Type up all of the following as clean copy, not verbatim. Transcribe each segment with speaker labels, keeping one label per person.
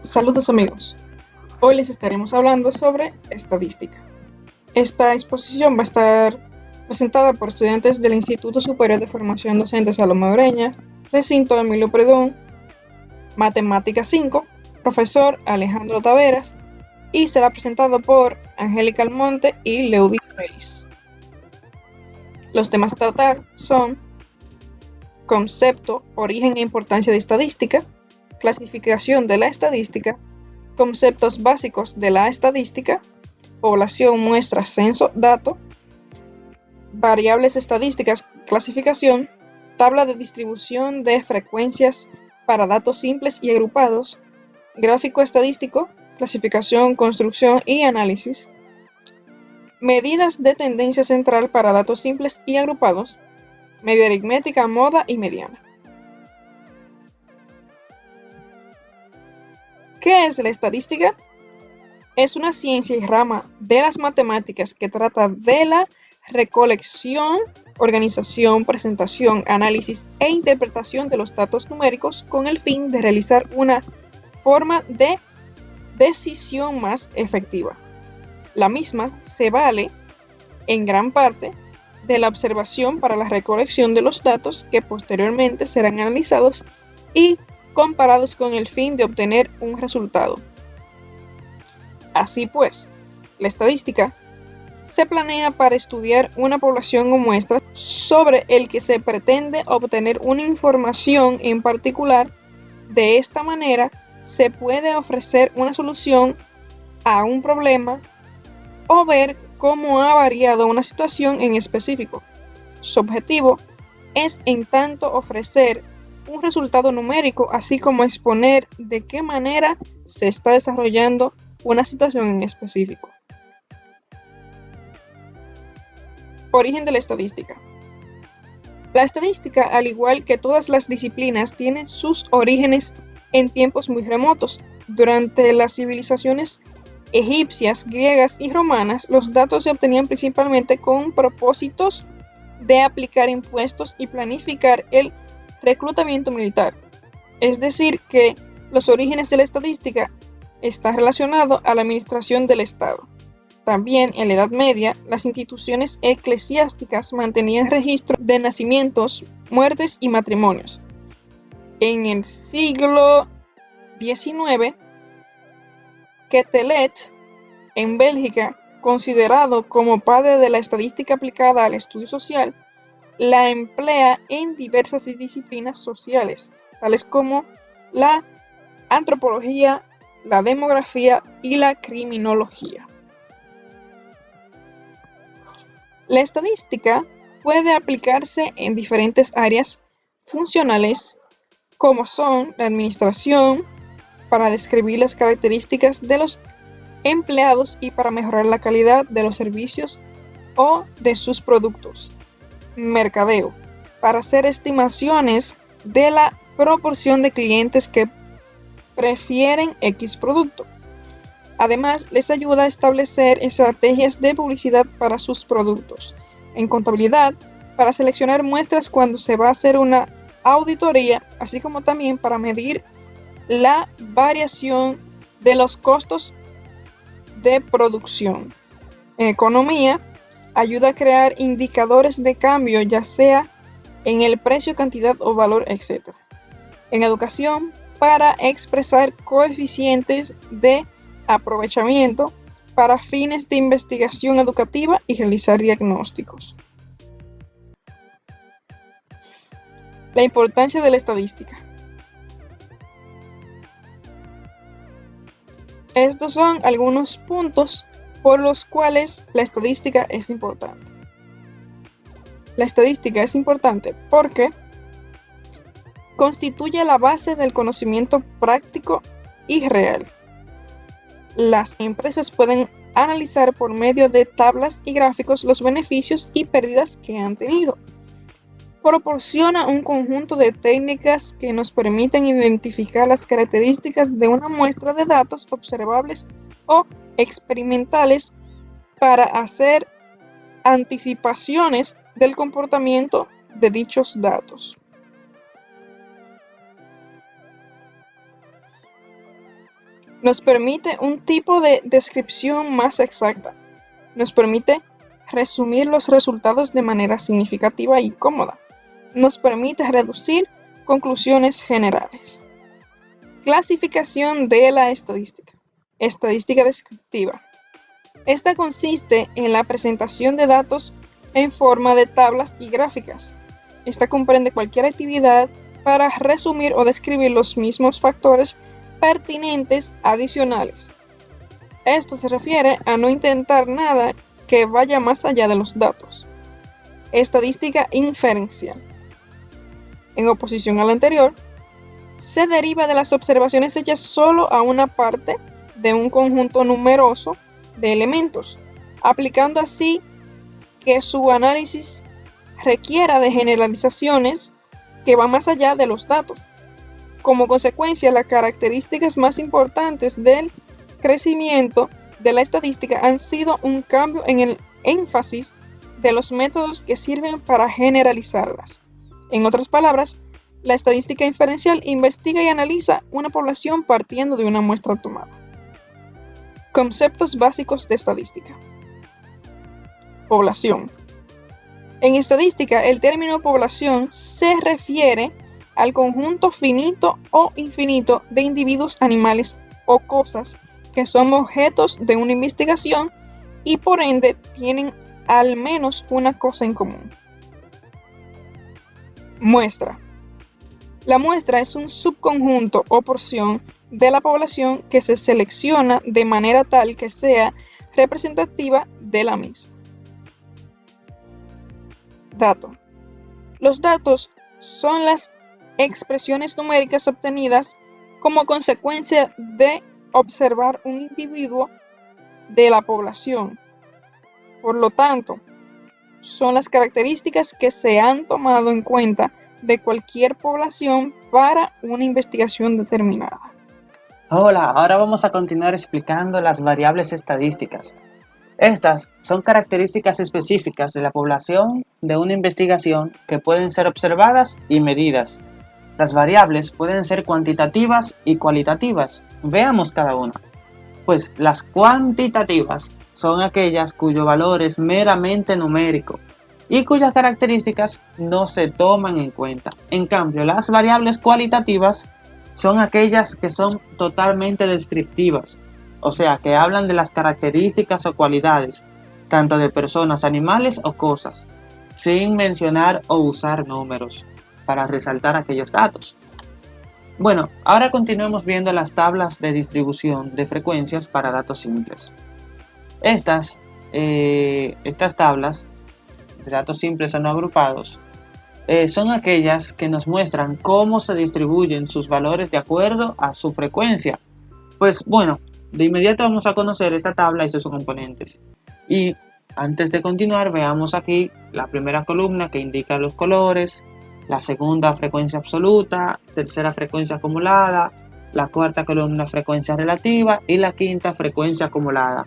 Speaker 1: Saludos amigos, hoy les estaremos hablando sobre estadística. Esta exposición va a estar presentada por estudiantes del Instituto Superior de Formación Docente Salomé Ureña, recinto Emilio Predón, Matemática 5, profesor Alejandro Taveras, y será presentado por Angélica Almonte y Leudis Félix. Los temas a tratar son concepto, origen e importancia de estadística, clasificación de la estadística, conceptos básicos de la estadística, población, muestra, censo, dato, variables estadísticas, clasificación, tabla de distribución de frecuencias para datos simples y agrupados, gráfico estadístico, clasificación, construcción y análisis, medidas de tendencia central para datos simples y agrupados, media aritmética, moda y mediana. ¿Qué es la estadística? Es una ciencia y rama de las matemáticas que trata de la recolección, organización, presentación, análisis e interpretación de los datos numéricos con el fin de realizar una forma de decisión más efectiva. La misma se vale, en gran parte, de la observación para la recolección de los datos que posteriormente serán analizados y comparados con el fin de obtener un resultado. Así pues, la estadística se planea para estudiar una población o muestra sobre el que se pretende obtener una información en particular. De esta manera, se puede ofrecer una solución a un problema o ver cómo ha variado una situación en específico. Su objetivo es, en tanto, ofrecer un resultado numérico, así como exponer de qué manera se está desarrollando una situación en específico. Origen de la estadística. La estadística, al igual que todas las disciplinas, tiene sus orígenes en tiempos muy remotos. Durante las civilizaciones egipcias, griegas y romanas, los datos se obtenían principalmente con propósitos de aplicar impuestos y planificar el reclutamiento militar. Es decir, que los orígenes de la estadística están relacionados a la administración del Estado. También en la Edad Media, las instituciones eclesiásticas mantenían registro de nacimientos, muertes y matrimonios. En el siglo XIX, Quetelet, en Bélgica, considerado como padre de la estadística aplicada al estudio social, la emplea en diversas disciplinas sociales, tales como la antropología, la demografía y la criminología. La estadística puede aplicarse en diferentes áreas funcionales, como son la administración, para describir las características de los empleados y para mejorar la calidad de los servicios o de sus productos. Mercadeo, para hacer estimaciones de la proporción de clientes que prefieren X producto. Además, les ayuda a establecer estrategias de publicidad para sus productos. En contabilidad, para seleccionar muestras cuando se va a hacer una auditoría, así como también para medir la variación de los costos de producción. En economía, ayuda a crear indicadores de cambio, ya sea en el precio, cantidad o valor, etc. En educación, para expresar coeficientes de aprovechamiento para fines de investigación educativa y realizar diagnósticos. La importancia de la estadística. Estos son algunos puntos por los cuales la estadística es importante. La estadística es importante porque constituye la base del conocimiento práctico y real. Las empresas pueden analizar por medio de tablas y gráficos los beneficios y pérdidas que han tenido. Proporciona un conjunto de técnicas que nos permiten identificar las características de una muestra de datos observables o experimentales para hacer anticipaciones del comportamiento de dichos datos. Nos permite un tipo de descripción más exacta. Nos permite resumir los resultados de manera significativa y cómoda. Nos permite reducir conclusiones generales. Clasificación de la estadística. Estadística descriptiva. Esta consiste en la presentación de datos en forma de tablas y gráficas. Esta comprende cualquier actividad para resumir o describir los mismos factores pertinentes adicionales. Esto se refiere a no intentar nada que vaya más allá de los datos. Estadística inferencial. En oposición a la anterior, se deriva de las observaciones hechas solo a una parte de un conjunto numeroso de elementos, aplicando así que su análisis requiera de generalizaciones que van más allá de los datos. Como consecuencia, las características más importantes del crecimiento de la estadística han sido un cambio en el énfasis de los métodos que sirven para generalizarlas. En otras palabras, la estadística inferencial investiga y analiza una población partiendo de una muestra tomada. Conceptos básicos de estadística. Población. En estadística, el término población se refiere al conjunto finito o infinito de individuos, animales o cosas que son objetos de una investigación y por ende tienen al menos una cosa en común. Muestra. La muestra es un subconjunto o porción de la población que se selecciona de manera tal que sea representativa de la misma. Dato. Los datos son las expresiones numéricas obtenidas como consecuencia de observar un individuo de la población. Por lo tanto, son las características que se han tomado en cuenta de cualquier población para una investigación determinada.
Speaker 2: Hola, ahora vamos a continuar explicando las variables estadísticas. Estas son características específicas de la población de una investigación que pueden ser observadas y medidas. Las variables pueden ser cuantitativas y cualitativas. Veamos cada una. Pues las cuantitativas son aquellas cuyo valor es meramente numérico y cuyas características no se toman en cuenta. En cambio, las variables cualitativas son aquellas que son totalmente descriptivas, o sea, que hablan de las características o cualidades, tanto de personas, animales o cosas, sin mencionar o usar números, para resaltar aquellos datos. Bueno, ahora continuemos viendo las tablas de distribución de frecuencias para datos simples. Estas tablas de datos simples o no agrupados son aquellas que nos muestran cómo se distribuyen sus valores de acuerdo a su frecuencia. Pues bueno, de inmediato vamos a conocer esta tabla y sus componentes. Y antes de continuar, veamos aquí la primera columna que indica los colores, la segunda frecuencia absoluta, tercera frecuencia acumulada, la cuarta columna frecuencia relativa y la quinta frecuencia acumulada.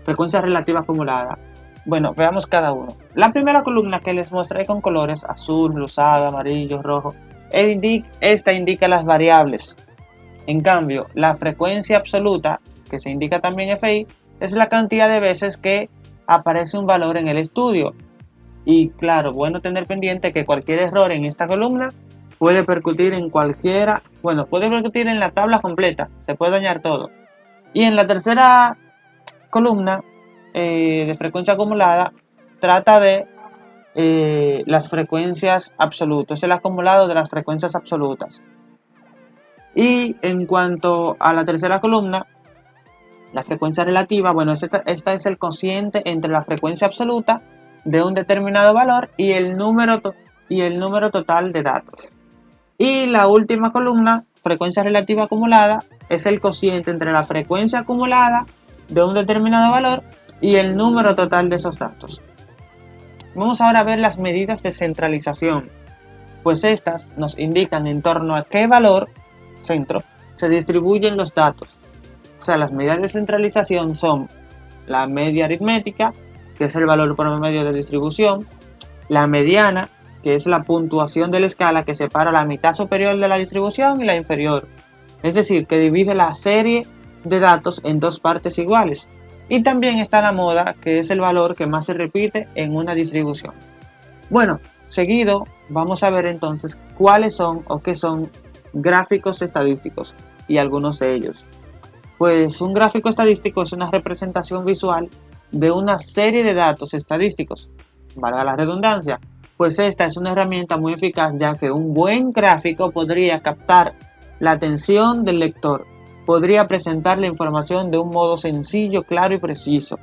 Speaker 2: Frecuencia relativa acumulada. Bueno, veamos cada uno. La primera columna que les mostré con colores azul, rosado, amarillo, rojo, esta indica las variables. En cambio, la frecuencia absoluta, que se indica también FI, es la cantidad de veces que aparece un valor en el estudio. Y claro, bueno tener pendiente que cualquier error en esta columna puede percutir en cualquiera, puede percutir en la tabla completa, se puede dañar todo. Y en la tercera columna de frecuencia acumulada trata de las frecuencias absolutas, el acumulado de las frecuencias absolutas. Y en cuanto a la tercera columna, la frecuencia relativa, esta es el cociente entre la frecuencia absoluta de un determinado valor y el número total de datos. Y la última columna, frecuencia relativa acumulada, es el cociente entre la frecuencia acumulada de un determinado valor y el número total de esos datos. Vamos ahora a ver las medidas de centralización, pues estas nos indican en torno a qué valor centro se distribuyen los datos. O sea, las medidas de centralización son la media aritmética, que es el valor promedio de distribución, la mediana, que es la puntuación de la escala que separa la mitad superior de la distribución y la inferior, es decir, que divide la serie de datos en dos partes iguales. Y también está la moda, que es el valor que más se repite en una distribución. Bueno, seguido vamos a ver entonces cuáles son o qué son gráficos estadísticos y algunos de ellos. Pues un gráfico estadístico es una representación visual de una serie de datos estadísticos, valga la redundancia, pues esta es una herramienta muy eficaz ya que un buen gráfico podría captar la atención del lector, podría presentar la información de un modo sencillo, claro y preciso,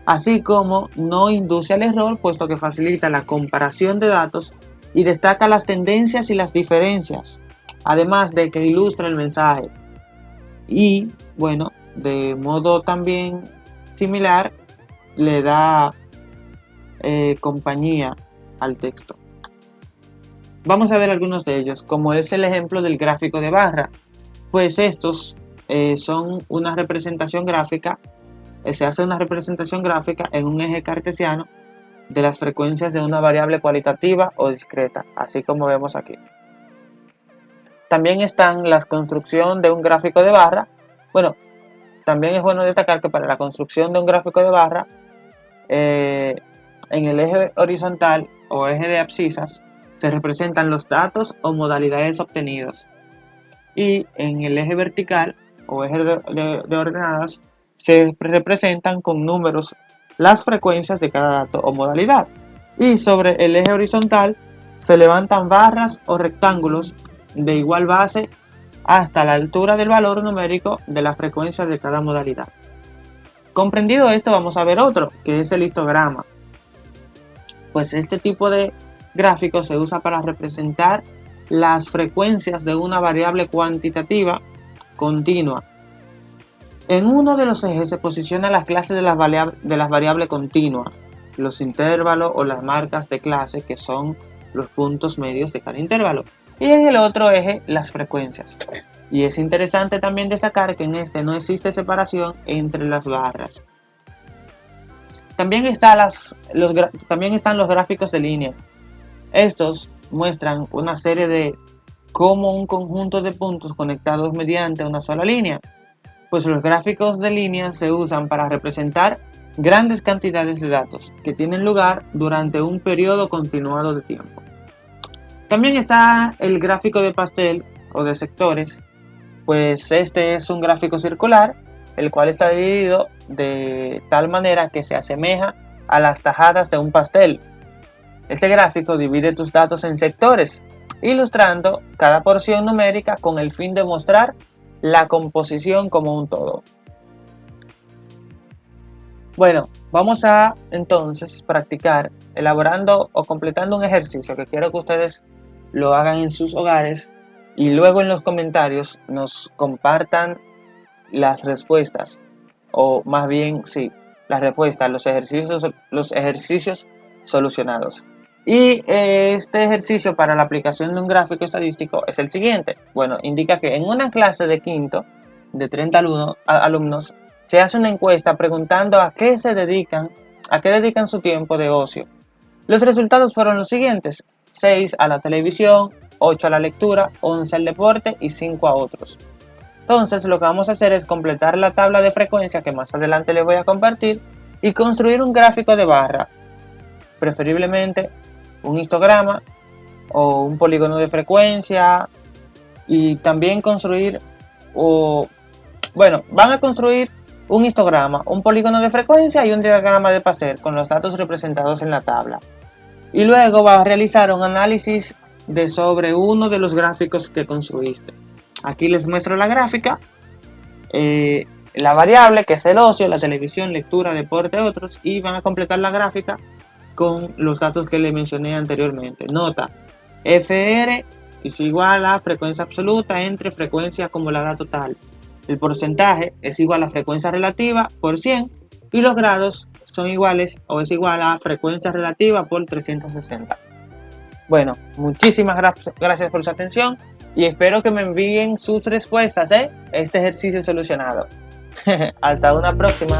Speaker 2: así como no induce al error puesto que facilita la comparación de datos y destaca las tendencias y las diferencias, además de que ilustra el mensaje. Y bueno, de modo también similar, le da compañía al texto. Vamos a ver algunos de ellos, como es el ejemplo del gráfico de barra. Pues estos son una representación gráfica, se hace una representación gráfica en un eje cartesiano de las frecuencias de una variable cualitativa o discreta, así como vemos aquí. También están la construcción de un gráfico de barra. Bueno, también es bueno destacar que para la construcción de un gráfico de barra, en el eje horizontal o eje de abscisas se representan los datos o modalidades obtenidos. Y en el eje vertical o eje de ordenadas se representan con números las frecuencias de cada dato o modalidad. Y sobre el eje horizontal se levantan barras o rectángulos de igual base hasta la altura del valor numérico de la frecuencia de cada modalidad. Comprendido esto, vamos a ver otro, que es el histograma. Pues este tipo de gráfico se usa para representar las frecuencias de una variable cuantitativa continua. En uno de los ejes se posiciona las clases de las variables continuas, los intervalos o las marcas de clase, que son los puntos medios de cada intervalo, y en el otro eje las frecuencias. Y es interesante también destacar que en este no existe separación entre las barras. También están los gráficos de línea. Estos muestran una serie de como un conjunto de puntos conectados mediante una sola línea. Pues los gráficos de línea se usan para representar grandes cantidades de datos que tienen lugar durante un periodo continuado de tiempo. También está el gráfico de pastel o de sectores, pues este es un gráfico circular, el cual está dividido de tal manera que se asemeja a las tajadas de un pastel. Este gráfico divide tus datos en sectores, ilustrando cada porción numérica con el fin de mostrar la composición como un todo. Bueno, vamos a entonces practicar elaborando o completando un ejercicio que quiero que ustedes lo hagan en sus hogares y luego en los comentarios nos compartan las respuestas, o más bien sí, las respuestas, los ejercicios solucionados. Y este ejercicio para la aplicación de un gráfico estadístico es el siguiente. Bueno, indica que en una clase de quinto de 30 alumnos se hace una encuesta preguntando a qué dedican su tiempo de ocio. Los resultados fueron los siguientes: 6 a la televisión, 8 a la lectura, 11 al deporte y 5 a otros. Entonces lo que vamos a hacer es completar la tabla de frecuencia que más adelante les voy a compartir y construir un gráfico de barra, preferiblemente un histograma o un polígono de frecuencia, y también van a construir un histograma, un polígono de frecuencia y un diagrama de pastel con los datos representados en la tabla. Y luego va a realizar un análisis sobre uno de los gráficos que construiste. Aquí les muestro la gráfica, la variable que es el ocio, la televisión, lectura, deporte, otros, y van a completar la gráfica con los datos que les mencioné anteriormente. Nota: FR es igual a frecuencia absoluta entre frecuencia acumulada total. El porcentaje es igual a frecuencia relativa por 100 y los grados son iguales o es igual a frecuencia relativa por 360. Bueno, muchísimas gracias por su atención y espero que me envíen sus respuestas, este ejercicio solucionado. Hasta una próxima.